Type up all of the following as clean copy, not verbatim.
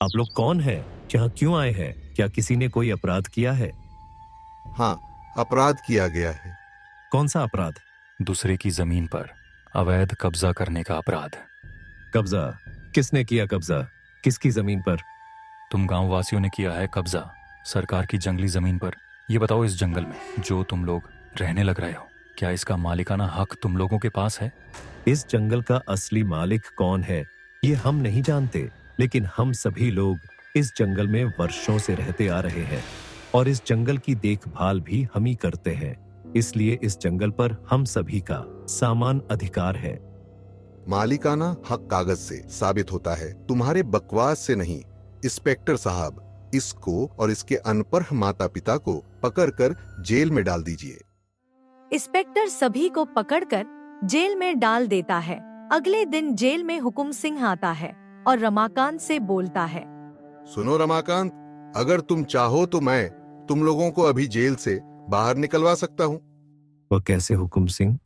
आप लोग कौन हैं? यहाँ क्यों आए हैं? क्या किसी ने कोई अपराध किया है? हाँ, अपराध किया गया है। कौन सा अपराध? दूसरे की जमीन पर अवैध कब्जा करने का अपराध। कब्जा? किसने किया कब्जा? किसकी जमीन पर? तुम गांव वासियों ने किया है कब्जा सरकार की जंगली जमीन पर। ये बताओ, इस जंगल में जो तुम लोग रहने लग रहे हो, क्या इसका मालिकाना हक तुम लोगों के पास है? इस जंगल का असली मालिक कौन है ये हम नहीं जानते, लेकिन हम सभी लोग इस जंगल में वर्षों से रहते आ रहे हैं और इस जंगल की देखभाल भी हम ही करते हैं। इसलिए इस जंगल पर हम सभी का समान अधिकार है। मालिकाना हक कागज से साबित होता है, तुम्हारे बकवास से नहीं। इंस्पेक्टर साहब, इसको और इसके अनपढ़ माता पिता को पकड़कर जेल में डाल दीजिए। इंस्पेक्टर सभी को पकड़कर जेल में डाल देता है। अगले दिन जेल में हुकुम सिंह आता है और रमाकांत से बोलता है, सुनो रमाकांत, अगर तुम चाहो तो मैं तुम लोगों को अभी जेल से बाहर निकलवा सकता हूँ। वह कैसे हुकुम सिंह?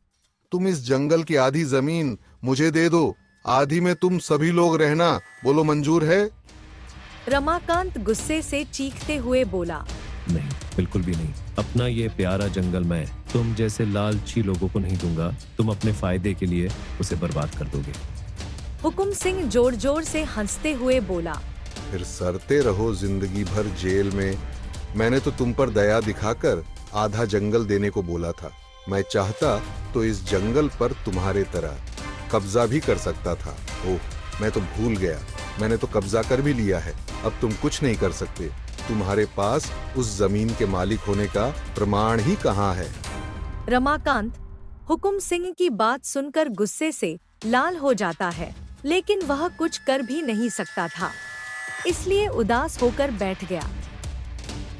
तुम इस जंगल की आधी जमीन मुझे दे दो, आधी में तुम सभी लोग रहना। बोलो, मंजूर है? रमाकांत गुस्से से चीखते हुए बोला, नहीं, बिल्कुल भी नहीं। अपना ये प्यारा जंगल मैं तुम जैसे लालची लोगों को नहीं दूंगा। तुम अपने फायदे के लिए उसे बर्बाद कर दोगे। हुकुम सिंह जोर जोर से हंसते हुए बोला, फिर सरते रहो जिंदगी भर जेल में। मैंने तो तुम पर दया दिखाकर आधा जंगल देने को बोला था। मैं चाहता तो इस जंगल पर तुम्हारे तरह कब्जा भी कर सकता था। ओह, मैं तो भूल गया। मैंने तो कब्जा कर भी लिया है। अब तुम कुछ नहीं कर सकते। तुम्हारे पास उस जमीन के मालिक होने का प्रमाण ही कहाँ है? रमाकांत हुकुम सिंह की बात सुनकर गुस्से से लाल हो जाता है, लेकिन वह कुछ कर भी नहीं सकता था, इसलिए उदास होकर बैठ गया।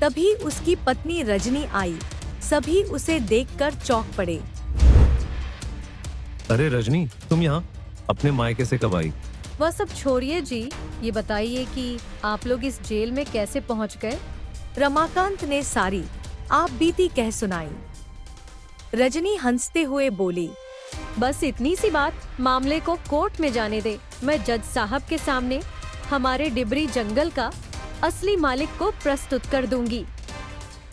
तभी उसकी पत्नी रजनी आई। सभी उसे देखकर चौंक पड़े। अरे रजनी, तुम यहाँ अपने मायके से कब आई? वह सब छोड़िए जी, ये बताइए कि आप लोग इस जेल में कैसे पहुंच गए? रमाकांत ने सारी आप बीती कह सुनाई। रजनी हंसते हुए बोली, बस इतनी सी बात, मामले को कोर्ट में जाने दे। मैं जज साहब के सामने हमारे डिबरी जंगल का असली मालिक को प्रस्तुत कर दूंगी।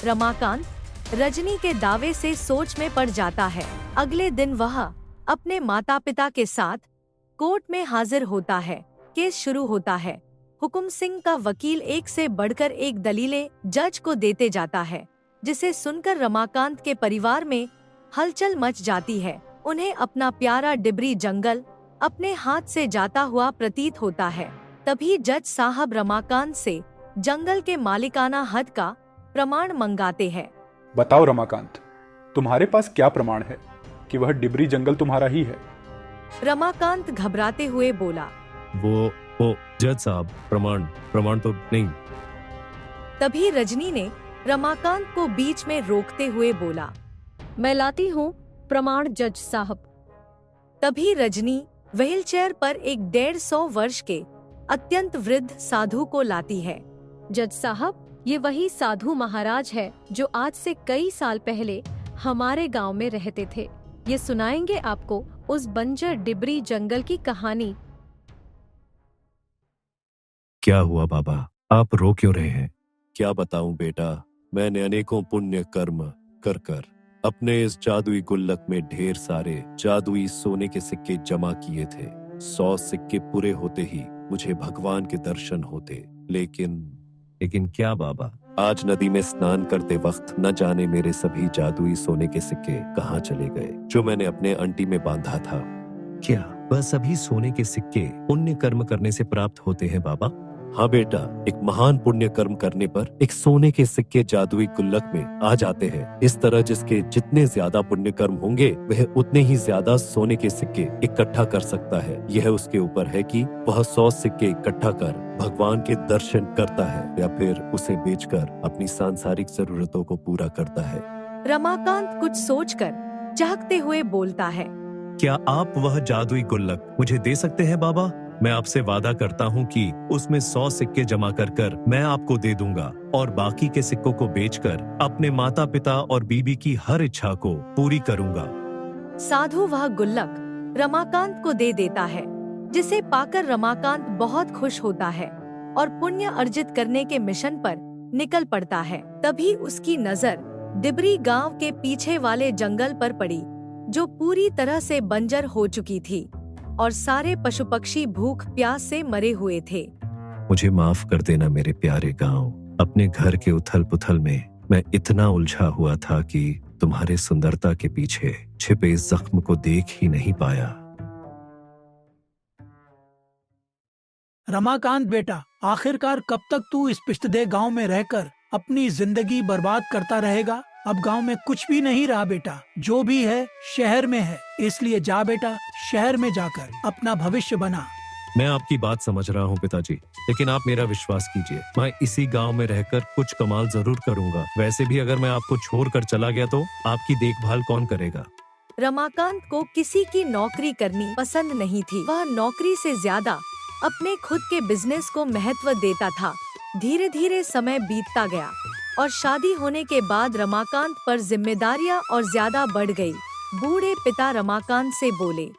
रमाकांत रजनी के दावे से सोच में पड़ जाता है। अगले दिन वह अपने माता पिता के साथ कोर्ट में हाजिर होता है। केस शुरू होता है। हुकुम सिंह का वकील एक से बढ़कर एक दलीलें जज को देते जाता है, जिसे सुनकर रमाकांत के परिवार में हलचल मच जाती है। उन्हें अपना प्यारा डिबरी जंगल अपने हाथ से जाता हुआ प्रतीत होता है। तभी जज साहब रमाकांत से जंगल के मालिकाना हद का प्रमाण मंगाते हैं। बताओ रमाकांत, तुम्हारे पास क्या प्रमाण है कि वह डिबरी जंगल तुम्हारा ही है? रमाकांत घबराते हुए बोला, वो जज साहब, प्रमाण तो नहीं। तभी रजनी ने रमाकांत को बीच में रोकते हुए बोला, मैं लाती हूँ प्रमाण जज साहब। तभी रजनी व्हीलचेयर पर एक 150 वर्ष के अत्यंत वृद्ध साधु को लाती है। जज साहब, ये वही साधु महाराज है जो आज से कई साल पहले हमारे गांव में रहते थे। ये सुनाएंगे आपको उस बंजर डिबरी जंगल की कहानी। क्या हुआ बाबा, आप रो क्यों रहे हैं? क्या बताऊं बेटा, मैंने अनेकों पुण्य कर्म कर कर अपने इस जादुई गुल्लक में ढेर सारे जादुई सोने के सिक्के जमा किए थे। 100 सिक्के पूरे होते ही मुझे भगवान के दर्शन होते। लेकिन क्या बाबा, आज नदी में स्नान करते वक्त न जाने मेरे सभी जादुई सोने के सिक्के कहाँ चले गए जो मैंने अपने अंटी में बांधा था। क्या वह सभी सोने के सिक्के पुण्य कर्म करने से प्राप्त होते हैं बाबा? हाँ बेटा, एक महान पुण्य कर्म करने पर एक सोने के सिक्के जादुई गुल्लक में आ जाते हैं। इस तरह जिसके जितने ज्यादा पुण्य कर्म होंगे वह उतने ही ज्यादा सोने के सिक्के इकट्ठा कर सकता है। यह उसके ऊपर है कि वह 100 सिक्के इकट्ठा कर भगवान के दर्शन करता है या फिर उसे बेचकर अपनी सांसारिक जरूरतों को पूरा करता है। रमाकांत कुछ सोचकर चहकते हुए बोलता है, क्या आप वह जादुई गुल्लक मुझे दे सकते हैं बाबा? मैं आपसे वादा करता हूँ कि उसमें 100 सिक्के जमा कर मैं आपको दे दूंगा और बाकी के सिक्कों को बेचकर अपने माता पिता और बीबी की हर इच्छा को पूरी करूंगा। साधु वह गुल्लक रमाकांत को दे देता है, जिसे पाकर रमाकांत बहुत खुश होता है। और पुण्य अर्जित करने के मिशन पर निकल पड़ता है। तभी उसकी नजर डिबरी गांव के पीछे वाले जंगल पर पड़ी, जो पूरी तरह से बंजर हो चुकी थी और सारे पशु पक्षी भूख प्यास से मरे हुए थे। मुझे माफ कर देना मेरे प्यारे गांव। अपने घर के उथल पुथल में मैं इतना उलझा हुआ था कि तुम्हारे सुंदरता के पीछे छिपे इस जख्म को देख ही नहीं पाया। रमाकांत बेटा, आखिरकार कब तक तू इस पिछड़े गांव में रहकर अपनी जिंदगी बर्बाद करता रहेगा? अब गांव में कुछ भी नहीं रहा बेटा, जो भी है शहर में है। इसलिए जा बेटा, शहर में जाकर अपना भविष्य बना। मैं आपकी बात समझ रहा हूँ पिताजी, लेकिन आप मेरा विश्वास कीजिए, मैं इसी गांव में रहकर कुछ कमाल जरूर करूंगा। वैसे भी अगर मैं आपको छोड़कर चला गया तो आपकी देखभाल कौन करेगा? रमाकांत को किसी की नौकरी करनी पसंद नहीं थी। वह नौकरी से ज्यादा अपने खुद के बिजनेस को महत्व देता था। धीरे धीरे समय बीतता गया और शादी होने के बाद रमाकांत पर जिम्मेदारियां और ज्यादा बढ़ गई। बूढ़े पिता रमाकांत से बोले,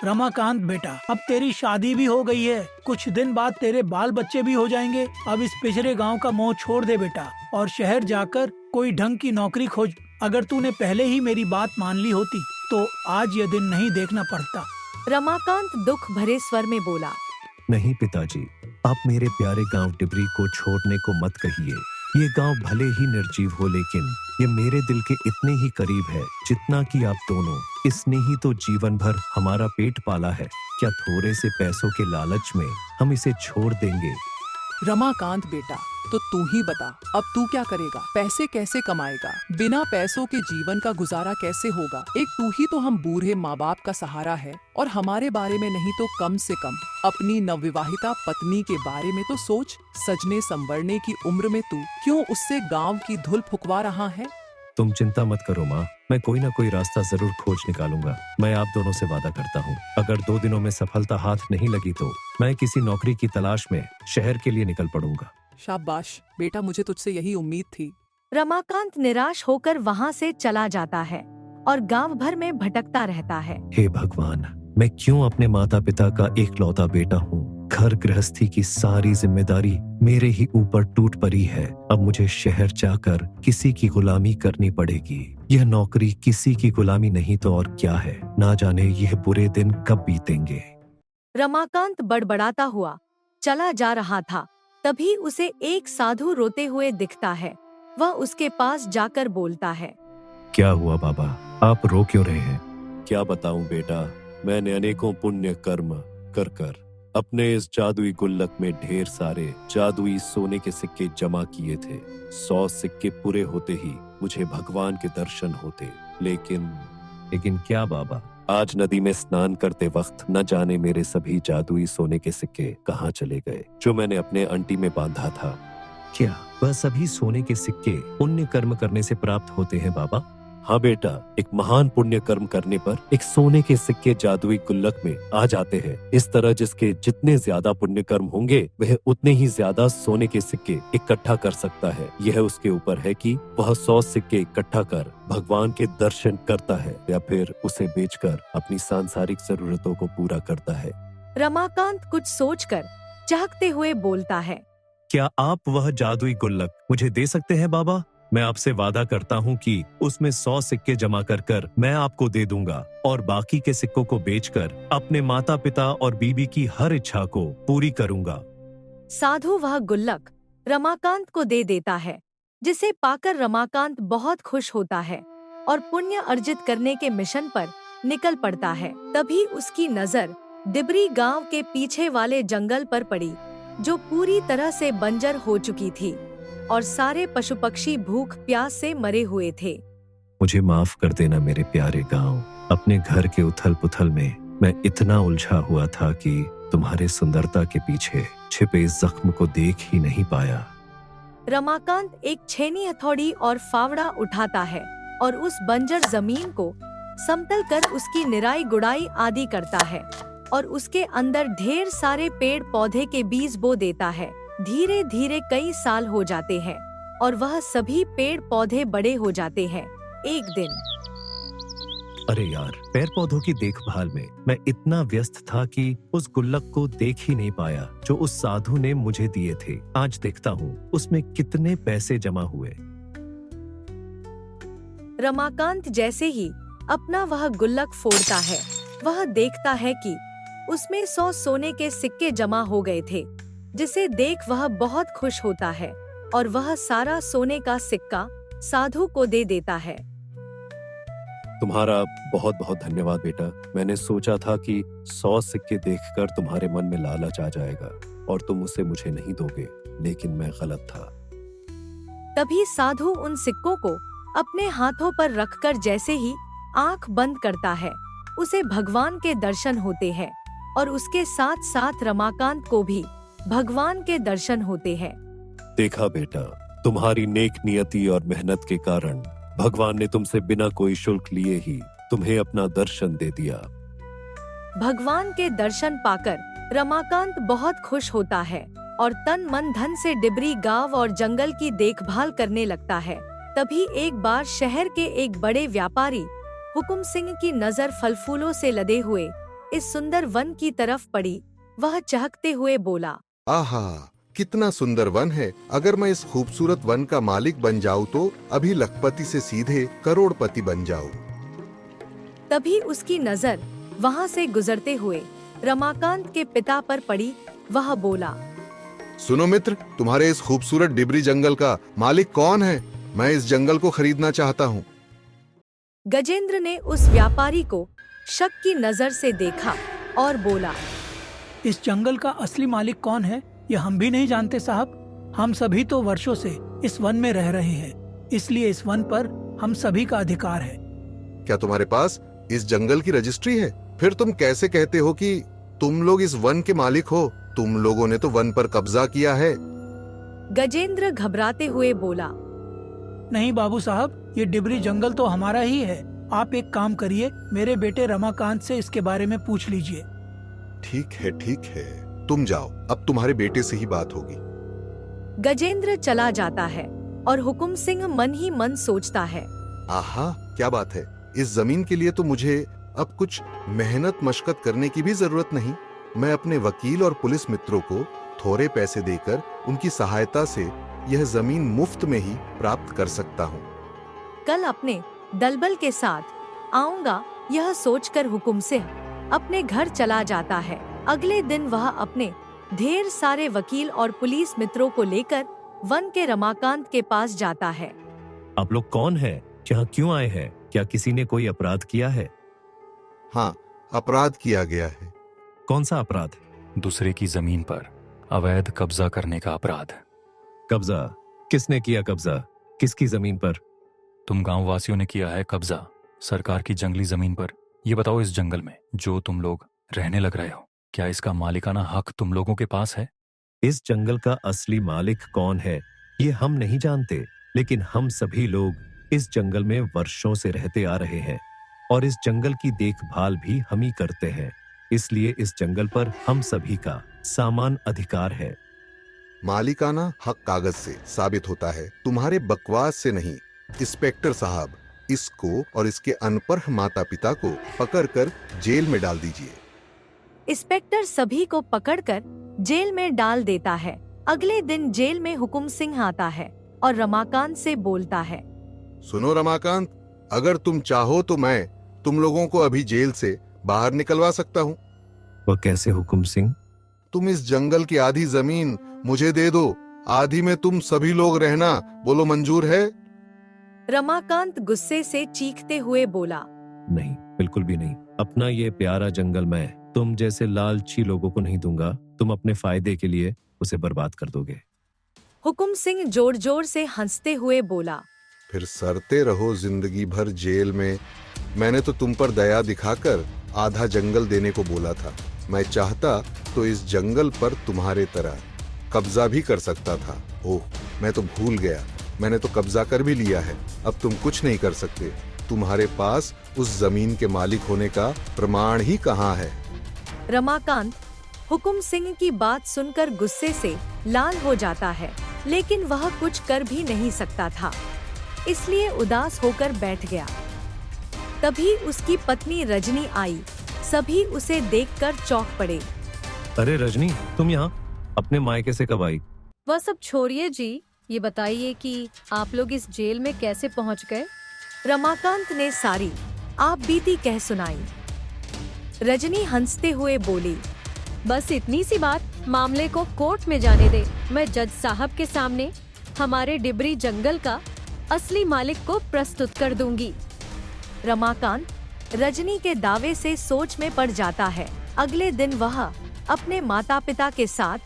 रमाकांत बेटा, अब तेरी शादी भी हो गई है, कुछ दिन बाद तेरे बाल बच्चे भी हो जाएंगे। अब इस पिछड़े गांव का मोह छोड़ दे बेटा और शहर जाकर कोई ढंग की नौकरी खोज। अगर तूने पहले ही मेरी बात मान ली होती तो आज ये दिन नहीं देखना पड़ता। रमाकांत दुख भरे स्वर में बोला, नहीं पिताजी, आप मेरे प्यारे गांव डिबरी को छोड़ने को मत कहिए। ये गांव भले ही निर्जीव हो, लेकिन ये मेरे दिल के इतने ही करीब है जितना कि आप दोनों। इसने ही तो जीवन भर हमारा पेट पाला है। क्या थोड़े से पैसों के लालच में हम इसे छोड़ देंगे? रमाकांत बेटा, तो तू ही बता, अब तू क्या करेगा? पैसे कैसे कमाएगा? बिना पैसों के जीवन का गुजारा कैसे होगा? एक तू ही तो हम बूढ़े माँ बाप का सहारा है, और हमारे बारे में नहीं तो कम से कम अपनी नवविवाहिता पत्नी के बारे में तो सोच। सजने संवरने की उम्र में तू क्यों उससे गांव की धूल फुकवा रहा है? तुम चिंता मत करो माँ, मैं कोई ना कोई रास्ता जरूर खोज निकालूंगा। मैं आप दोनों से वादा करता हूँ, अगर 2 दिनों में सफलता हाथ नहीं लगी तो मैं किसी नौकरी की तलाश में शहर के लिए निकल पड़ूंगा। शाबाश बेटा, मुझे तुझसे यही उम्मीद थी। रमाकांत निराश होकर वहाँ से चला जाता है और गांव भर में भटकता रहता है। हे भगवान, मैं क्यों अपने माता पिता का एकलौता बेटा हूँ? घर गृहस्थी की सारी जिम्मेदारी मेरे ही ऊपर टूट पड़ी है। अब मुझे शहर जाकर किसी की गुलामी करनी पड़ेगी। यह नौकरी किसी की गुलामी नहीं तो और क्या है। ना जाने यह बुरे दिन कब बीतेंगे। रमाकांत बड़बड़ाता हुआ चला जा रहा था, तभी उसे एक साधु रोते हुए दिखता है। वह उसके पास जाकर बोलता है, क्या हुआ बाबा, आप रो क्यों रहे हैं? क्या बताऊं बेटा, मैंने अनेकों पुण्य कर्म कर कर अपने इस जादुई गुल्लक में ढेर सारे जादुई सोने के सिक्के जमा किए थे। 100 सिक्के पूरे होते ही मुझे भगवान के दर्शन होते। लेकिन क्या बाबा, आज नदी में स्नान करते वक्त न जाने मेरे सभी जादुई सोने के सिक्के कहाँ चले गए, जो मैंने अपने अंटी में बांधा था। क्या वह सभी सोने के सिक्के पुण्य कर्म करने से प्राप्त होते हैं बाबा? हाँ बेटा, एक महान पुण्य कर्म करने पर एक सोने के सिक्के जादुई गुल्लक में आ जाते हैं। इस तरह जिसके जितने ज्यादा पुण्य कर्म होंगे वह उतने ही ज्यादा सोने के सिक्के इकट्ठा कर सकता है। यह उसके ऊपर है कि वह 100 सिक्के इकट्ठा कर भगवान के दर्शन करता है या फिर उसे बेचकर अपनी सांसारिक जरूरतों को पूरा करता है। रमाकांत कुछ सोचकर चहकते हुए बोलता है, क्या आप वह जादुई गुल्लक मुझे दे सकते हैं बाबा? मैं आपसे वादा करता हूँ कि उसमें 100 सिक्के जमा कर मैं आपको दे दूंगा और बाकी के सिक्कों को बेचकर अपने माता पिता और बीबी की हर इच्छा को पूरी करूंगा। साधु वह गुल्लक रमाकांत को दे देता है, जिसे पाकर रमाकांत बहुत खुश होता है और पुण्य अर्जित करने के मिशन पर निकल पड़ता है। तभी उसकी नजर डिबरी गांव के पीछे वाले जंगल पर पड़ी, जो पूरी तरह से बंजर हो चुकी थी और सारे पशु पक्षी भूख प्यास से मरे हुए थे। मुझे माफ कर देना मेरे प्यारे गांव। अपने घर के उथल पुथल में मैं इतना उलझा हुआ था कि तुम्हारे सुंदरता के पीछे छिपे इस जख्म को देख ही नहीं पाया। रमाकांत एक छेनी हथौड़ी और फावड़ा उठाता है और उस बंजर जमीन को समतल कर उसकी निराई गुड़ाई आदि करता है और उसके अंदर ढेर सारे पेड़ पौधे के बीज बो देता है। धीरे धीरे कई साल हो जाते हैं और वह सभी पेड़ पौधे बड़े हो जाते हैं। एक दिन अरे यार, पेड़ पौधों की देखभाल में मैं इतना व्यस्त था कि उस गुल्लक को देख ही नहीं पाया जो उस साधु ने मुझे दिए थे। आज देखता हूँ उसमें कितने पैसे जमा हुए। रमाकांत जैसे ही अपना वह गुल्लक फोड़ता है, वह देखता है कि उसमें 100 सोने के सिक्के जमा हो गए थे, जिसे देख वह बहुत खुश होता है और वह सारा सोने का सिक्का साधु को दे देता है। तुम्हारा बहुत बहुत धन्यवाद बेटा। मैंने सोचा था कि 100 सिक्के देखकर तुम्हारे मन में लालच आ जाएगा और तुम उसे मुझे नहीं दोगे, लेकिन मैं गलत था। तभी साधु उन सिक्कों को अपने हाथों पर रखकर जैसे ही आंख बंद करता है, उसे भगवान के दर्शन होते हैं और उसके साथ साथ रमाकांत को भी भगवान के दर्शन होते हैं। देखा बेटा, तुम्हारी नेक नियति और मेहनत के कारण भगवान ने तुमसे बिना कोई शुल्क लिए ही तुम्हें अपना दर्शन दे दिया। भगवान के दर्शन पाकर रमाकांत बहुत खुश होता है और तन मन धन से डिबरी गांव और जंगल की देखभाल करने लगता है। तभी एक बार शहर के एक बड़े व्यापारी हुकुम सिंह की नजर फल फूलों से लदे हुए इस सुंदर वन की तरफ पड़ी। वह चहकते हुए बोला, आहा, कितना सुंदर वन है। अगर मैं इस खूबसूरत वन का मालिक बन जाऊं तो अभी लखपति से सीधे करोड़पति बन जाऊं। तभी उसकी नजर वहां से गुजरते हुए रमाकांत के पिता पर पड़ी। वह बोला, सुनो मित्र, तुम्हारे इस खूबसूरत डिबरी जंगल का मालिक कौन है? मैं इस जंगल को खरीदना चाहता हूँ। गजेंद्र ने उस व्यापारी को शक की नजर से देखा और बोला, इस जंगल का असली मालिक कौन है ये हम भी नहीं जानते साहब। हम सभी तो वर्षों से इस वन में रह रहे हैं, इसलिए इस वन पर हम सभी का अधिकार है। क्या तुम्हारे पास इस जंगल की रजिस्ट्री है? फिर तुम कैसे कहते हो कि तुम लोग इस वन के मालिक हो? तुम लोगों ने तो वन पर कब्जा किया है। गजेंद्र घबराते हुए बोला, नहीं बाबू साहब, ये डिबरी जंगल तो हमारा ही है। आप एक काम करिए, मेरे बेटे रमाकांत से इसके बारे में पूछ लीजिए। ठीक है, तुम जाओ, अब तुम्हारे बेटे से ही बात होगी। गजेंद्र चला जाता है और हुकुम सिंह मन ही मन सोचता है, आहा, क्या बात है। इस जमीन के लिए तो मुझे अब कुछ मेहनत मशक्कत करने की भी जरूरत नहीं। मैं अपने वकील और पुलिस मित्रों को थोड़े पैसे देकर उनकी सहायता से यह जमीन मुफ्त में ही प्राप्त कर सकता हूँ। कल अपने दलबल के साथ आऊंगा, यह सोचकर हुकुम सिंह अपने घर चला जाता है। अगले दिन वह अपने ढेर सारे वकील और पुलिस मित्रों को लेकर वन के रमाकांत के पास जाता है। आप लोग कौन हैं? यहाँ क्यों आए हैं? क्या किसी ने कोई अपराध किया है? हाँ, अपराध किया गया है। कौन सा अपराध? दूसरे की जमीन पर अवैध कब्जा करने का अपराध। कब्जा? किसने किया कब्जा? किसकी जमीन पर? तुम गांव वासियों ने किया है कब्जा सरकार की जंगली जमीन पर। ये बताओ, इस जंगल में जो तुम लोग रहने लग रहे हो, क्या इसका मालिकाना हक तुम लोगों के पास है? इस जंगल का असली मालिक कौन है ये हम नहीं जानते, लेकिन हम सभी लोग इस जंगल में वर्षों से रहते आ रहे हैं और इस जंगल की देखभाल भी हम ही करते हैं। इसलिए इस जंगल पर हम सभी का समान अधिकार है। मालिकाना हक कागज से साबित होता है, तुम्हारे बकवास से नहीं। इंस्पेक्टर साहब, इसको और इसके अनपढ़ माता पिता को पकड़कर जेल में डाल दीजिए। इंस्पेक्टर सभी को पकड़कर जेल में डाल देता है। अगले दिन जेल में हुकुम सिंह आता है और रमाकांत से बोलता है, सुनो रमाकांत, अगर तुम चाहो तो मैं तुम लोगों को अभी जेल से बाहर निकलवा सकता हूँ। वह कैसे हुकुम सिंह? तुम इस जंगल की आधी जमीन मुझे दे दो, आधी में तुम सभी लोग रहना। बोलो, मंजूर है? रमाकांत गुस्से से चीखते हुए बोला, नहीं, बिल्कुल भी नहीं। अपना ये प्यारा जंगल मैं तुम जैसे लालची लोगों को नहीं दूंगा। तुम अपने फायदे के लिए उसे बर्बाद कर दोगे। हुकुम सिंह जोर जोर से हंसते हुए बोला, फिर सरते रहो जिंदगी भर जेल में। मैंने तो तुम पर दया दिखाकर आधा जंगल देने को बोला था। मैं चाहता तो इस जंगल पर तुम्हारे तरह कब्जा भी कर सकता था। ओह, मैं तो भूल गया, मैंने तो कब्जा कर भी लिया है। अब तुम कुछ नहीं कर सकते। तुम्हारे पास उस जमीन के मालिक होने का प्रमाण ही कहाँ है? रमाकांत हुकुम सिंह की बात सुनकर गुस्से से लाल हो जाता है, लेकिन वह कुछ कर भी नहीं सकता था, इसलिए उदास होकर बैठ गया। तभी उसकी पत्नी रजनी आई। सभी उसे देखकर चौंक पड़े। अरे रजनी, तुम यहाँ अपने मायके से कब आई? वह सब छोड़िए जी, ये बताइए कि आप लोग इस जेल में कैसे पहुंच गए? रमाकांत ने सारी आप बीती कह सुनाई। रजनी हंसते हुए बोली, बस इतनी सी बात, मामले को कोर्ट में जाने दे। मैं जज साहब के सामने हमारे डिबरी जंगल का असली मालिक को प्रस्तुत कर दूंगी। रमाकांत रजनी के दावे से सोच में पड़ जाता है। अगले दिन वह अपने माता पिता के साथ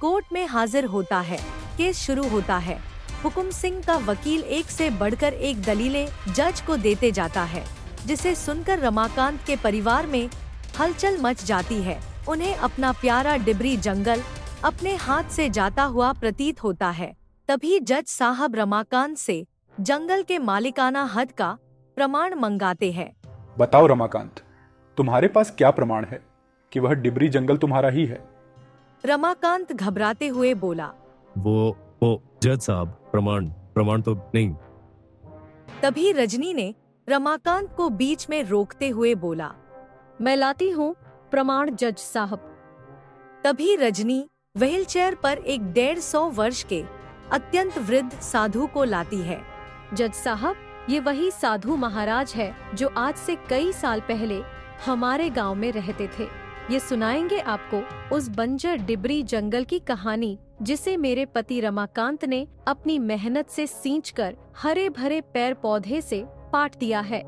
कोर्ट में हाजिर होता है। केस शुरू होता है। हुकुम सिंह का वकील एक से बढ़कर एक दलीलें जज को देते जाता है, जिसे सुनकर रमाकांत के परिवार में हलचल मच जाती है। उन्हें अपना प्यारा डिबरी जंगल अपने हाथ से जाता हुआ प्रतीत होता है। तभी जज साहब रमाकांत से जंगल के मालिकाना हद का प्रमाण मंगाते हैं। बताओ रमाकांत, तुम्हारे पास क्या प्रमाण है कि वह डिबरी जंगल तुम्हारा ही है? रमाकांत घबराते हुए बोला, वो जज साहब, प्रमाण तो नहीं। तभी रजनी ने रमाकांत को बीच में रोकते हुए बोला, मैं लाती हूँ प्रमाण जज साहब। तभी रजनी व्हीलचेयर पर एक 150 वर्ष के अत्यंत वृद्ध साधु को लाती है। जज साहब, ये वही साधु महाराज है जो आज से कई साल पहले हमारे गांव में रहते थे। ये सुनाएंगे आपको उस बंजर डिबरी जंगल की कहानी, जिसे मेरे पति रमाकांत ने अपनी मेहनत से सींचकर हरे भरे पेड़ पौधे से पाट दिया है।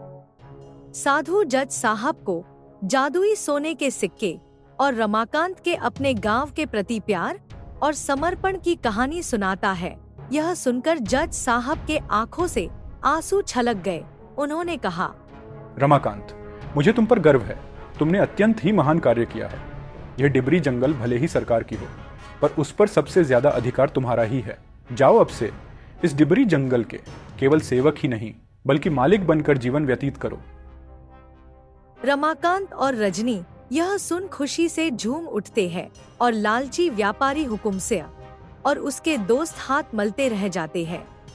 साधु जज साहब को जादुई सोने के सिक्के और रमाकांत के अपने गांव के प्रति प्यार और समर्पण की कहानी सुनाता है। यह सुनकर जज साहब के आंखों से आंसू छलक गए। उन्होंने कहा, रमाकांत, मुझे तुम पर गर्व है। तुमने अत्यंत ही महान कार्य किया है। यह डिबरी जंगल भले ही सरकार की हो, पर उस पर सबसे ज्यादा अधिकार तुम्हारा ही है। जाओ अब से इस डिबरी जंगल के केवल सेवक ही नहीं, बल्कि मालिक बनकर जीवन व्यतीत करो। रमाकांत और रजनी यह सुन खुशी से झूम उठते हैं और लालची व्यापारी हुकुम सिंह और उसके दोस्त हाथ मलते रह जाते हैं।